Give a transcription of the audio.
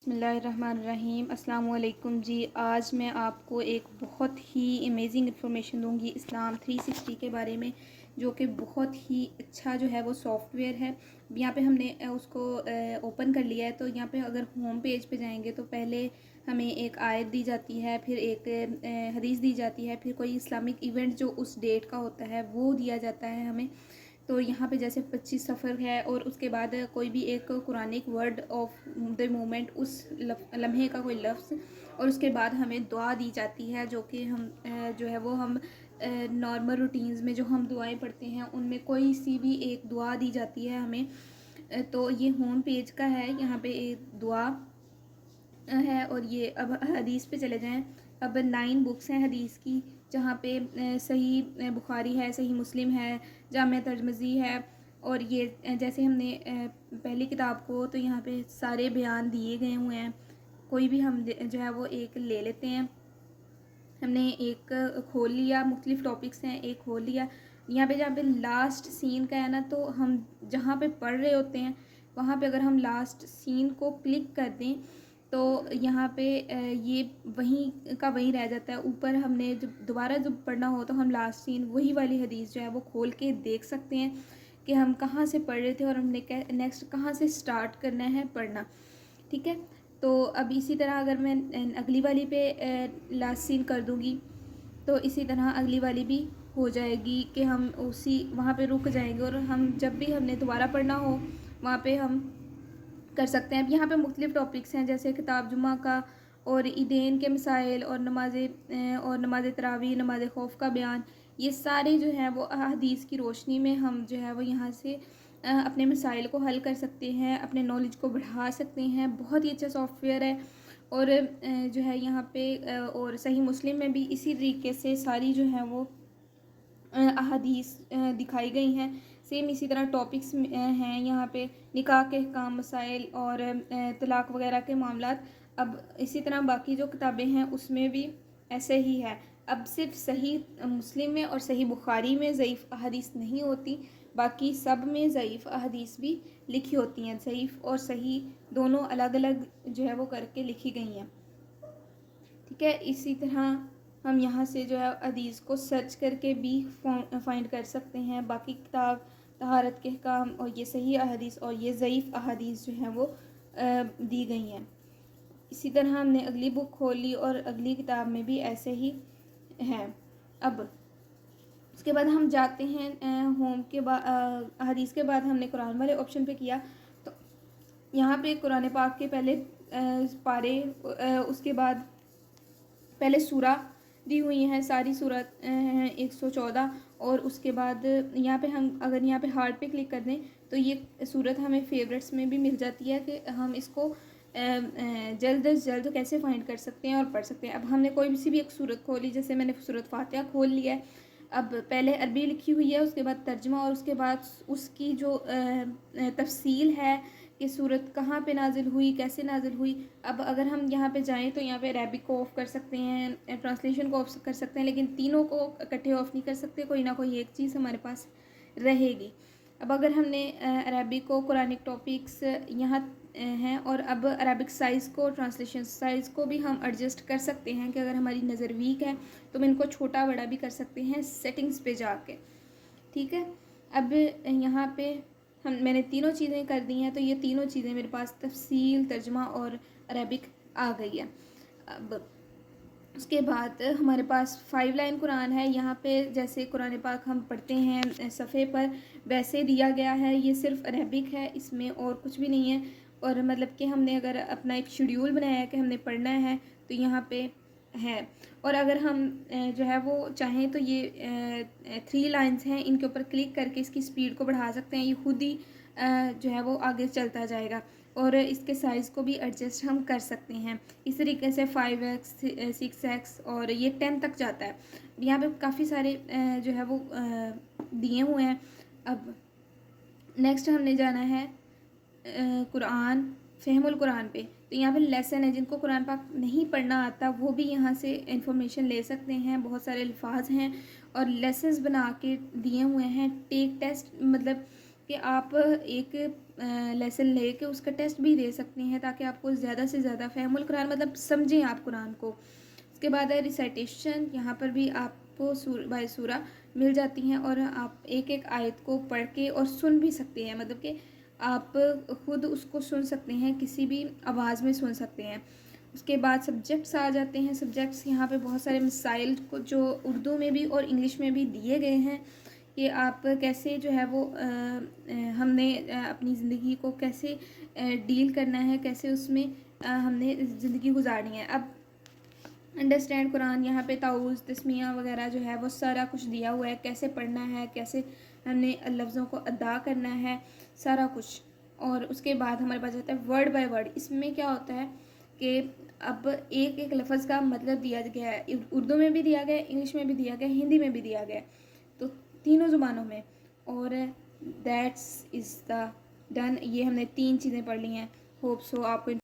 बिस्मिल्लाहिर्रहमानिर्रहीम अस्सलाम वालेकुम जी। आज मैं आपको एक बहुत ही अमेजिंग इन्फॉर्मेशन दूंगी इस्लाम 360 के बारे में, जो कि बहुत ही अच्छा जो है वो सॉफ्टवेयर है। यहाँ पे हमने उसको ओपन कर लिया है। तो यहाँ पे अगर होम पेज पे जाएंगे तो पहले हमें एक आयत दी जाती है, फिर एक हदीस दी जाती है, फिर कोई इस्लामिक इवेंट जो उस डेट का होता है वो दिया जाता है हमें। तो यहाँ पे जैसे 25 सफ़र है और उसके बाद कोई भी एक Quranic word of the moment, उस लम्हे का कोई लफ्ज़, और उसके बाद हमें दुआ दी जाती है, जो कि हम जो है वो हम नॉर्मल रूटीन्स में जो हम दुआएं पढ़ते हैं उनमें कोई सी भी एक दुआ दी जाती है हमें। तो ये होम पेज का है, यहाँ पे एक दुआ है। और ये अब हदीस पे चले जाएं। अब 9 बुक्स हैं हदीस की, जहाँ पे सही बुखारी है, सही मुस्लिम है, जामिया तिर्मिज़ी है। और ये जैसे हमने पहली किताब को, तो यहाँ पे सारे बयान दिए गए हुए हैं। कोई भी हम जो है वो एक ले लेते हैं। हमने एक खोल लिया, मुख्तलिफ टॉपिक्स हैं, एक खोल लिया। यहाँ पे जहाँ पे लास्ट सीन का है ना, तो हम जहाँ पे पढ़ रहे होते हैं वहाँ पे अगर हम लास्ट सीन को क्लिक कर दें तो यहाँ पे ये वहीं का वहीं रह जाता है। ऊपर हमने जब दोबारा जब पढ़ना हो तो हम लास्ट सीन वही वाली हदीस जो है वो खोल के देख सकते हैं कि हम कहाँ से पढ़ रहे थे और हमने नेक्स्ट कहाँ से स्टार्ट करना है पढ़ना। ठीक है। तो अब इसी तरह अगर मैं अगली वाली पे लास्ट सीन कर दूँगी तो इसी तरह अगली वाली भी हो जाएगी कि हम उसी वहाँ पे रुक जाएंगे, और हम जब भी हमने दोबारा पढ़ना हो वहाँ पे हम कर सकते हैं। अब यहाँ पे मुख्तलिफ टॉपिक्स हैं, जैसे किताब जुमा का, और ईदेन के मसाइल, और नमाज तरावी, नमाज खौफ का बयान। ये सारे जो हैं वो हदीस की रोशनी में हम जो है वो यहाँ से अपने मसाइल को हल कर सकते हैं, अपने नॉलेज को बढ़ा सकते हैं। बहुत ही अच्छा सॉफ्टवेयर है। और जो है यहाँ पे और सही मुस्लिम में भी इसी तरीके से सारी जो है वो अहादीस दिखाई गई हैं। सेम इसी तरह टॉपिक्स हैं यहाँ पे, निकाह के काम, मसाइल और तलाक़ वगैरह के मामलात। अब इसी तरह बाकी जो किताबें हैं उसमें भी ऐसे ही है। अब सिर्फ सही मुस्लिम में और सही बुखारी में ज़ईफ़ अहादीस नहीं होती, बाकी सब में ज़ईफ़ अहादीस भी लिखी होती हैं। ज़ईफ़ और सही दोनों अलग अलग जो है वो करके लिखी गई हैं। ठीक है। इसी तरह हम यहाँ से जो है हदीस को सर्च करके भी फाइंड कर सकते हैं। बाकी किताब तहारत के काम और ये सही अहादीस और ये ज़ईफ़ अहादीस जो हैं वो दी गई हैं। इसी तरह हमने अगली बुक खोल ली और अगली किताब में भी ऐसे ही है। अब उसके बाद हम जाते हैं होम के बाद, हदीस के बाद हमने कुरान वाले ऑप्शन पे किया। तो यहाँ पे कुरान पाक के पहले पारे, उसके बाद पहले सूरा दी हुई हैं, सारी सूरत 114। और उसके बाद यहाँ पे हम अगर यहाँ पे हार्ट पे क्लिक कर दें तो ये सूरत हमें फेवरेट्स में भी मिल जाती है कि हम इसको जल्द अज जल्द कैसे फाइंड कर सकते हैं और पढ़ सकते हैं। अब हमने कोई सी भी एक सूरत खोली, जैसे मैंने सूरत फातिहा खोल लिया है। अब पहले अरबी लिखी हुई है, उसके बाद तर्जमा, और उसके बाद उसकी जो तफसील है कि सूरत कहाँ पे नाजिल हुई, कैसे नाजिल हुई। अब अगर हम यहाँ पे जाएं तो यहाँ पे अरबिक को ऑफ़ कर सकते हैं, ट्रांसलेशन को ऑफ कर सकते हैं, लेकिन तीनों को इकट्ठे ऑफ़ नहीं कर सकते, कोई ना कोई एक चीज़ हमारे पास रहेगी। अब अगर हमने अरबिक को, कुरानिक टॉपिक्स यहाँ हैं, और अब अरबिक साइज़ को, ट्रांसलेशन साइज़ को भी हम एडजस्ट कर सकते हैं कि अगर हमारी नज़र वीक है तो हम इनको छोटा बड़ा भी कर सकते हैं सेटिंग्स पे जाके। ठीक है। अब यहाँ पे मैंने तीनों चीज़ें कर दी हैं, तो ये तीनों चीज़ें मेरे पास तफसील, तर्जमा और अरबिक आ गई है। अब उसके बाद हमारे पास 5 लाइन कुरान है। यहाँ पे जैसे कुरान पाक हम पढ़ते हैं सफ़े पर, वैसे दिया गया है। ये सिर्फ अरबिक है, इसमें और कुछ भी नहीं है। और मतलब कि हमने अगर अपना एक शेड्यूल बनाया है कि हमने पढ़ना है तो यहाँ पे है। और अगर हम जो है वो चाहें तो ये 3 लाइन्स हैं, इनके ऊपर क्लिक करके इसकी स्पीड को बढ़ा सकते हैं। ये खुद ही जो है वो आगे चलता जाएगा, और इसके साइज़ को भी एडजस्ट हम कर सकते हैं। इस तरीके से 5x 6x और ये 10 तक जाता है। यहाँ पे काफ़ी सारे जो है वो दिए हुए हैं। अब नेक्स्ट हमने जाना है कुरान फ़हमुल कुरान पे। तो यहाँ पे लेसन है, जिनको कुरान पाक नहीं पढ़ना आता वो भी यहाँ से इंफॉर्मेशन ले सकते हैं। बहुत सारे अल्फाज हैं और लेसन्स बना के दिए हुए हैं। टेक टेस्ट मतलब कि आप एक लेसन लेके उसका टेस्ट भी दे सकती हैं, ताकि आपको ज़्यादा से ज़्यादा फ़हमुल कुरान मतलब समझें आप कुरान को। उसके बाद है रिसाइटेशन, यहाँ पर भी आपको सूर बाय सूरा मिल जाती हैं और आप एक एक आयत को पढ़ के और सुन भी सकते हैं, मतलब कि आप खुद उसको सुन सकते हैं, किसी भी आवाज़ में सुन सकते हैं। उसके बाद सब्जेक्ट्स आ जाते हैं। सब्जेक्ट्स यहाँ पे बहुत सारे मसाइल को जो उर्दू में भी और इंग्लिश में भी दिए गए हैं कि आप कैसे जो है वो हमने अपनी ज़िंदगी को कैसे डील करना है, कैसे उसमें हमने ज़िंदगी गुजारनी है। अब अंडरस्टैंड कुरान, यहाँ पे ताउज़ तस्मीया वगैरह जो है वो सारा कुछ दिया हुआ है, कैसे पढ़ना है, कैसे हमने लफ्ज़ों को अदा करना है, सारा कुछ। और उसके बाद हमारे पास आता है वर्ड बाय वर्ड। इसमें क्या होता है कि अब एक एक लफ्ज़ का मतलब दिया गया है, उर्दू में भी दिया गया है, इंग्लिश में भी दिया गया है, हिंदी में भी दिया गया है, तो तीनों ज़ुबानों में। और दैट्स इज़ द डन। ये हमने 3 चीज़ें पढ़ ली हैं। होप सो आपको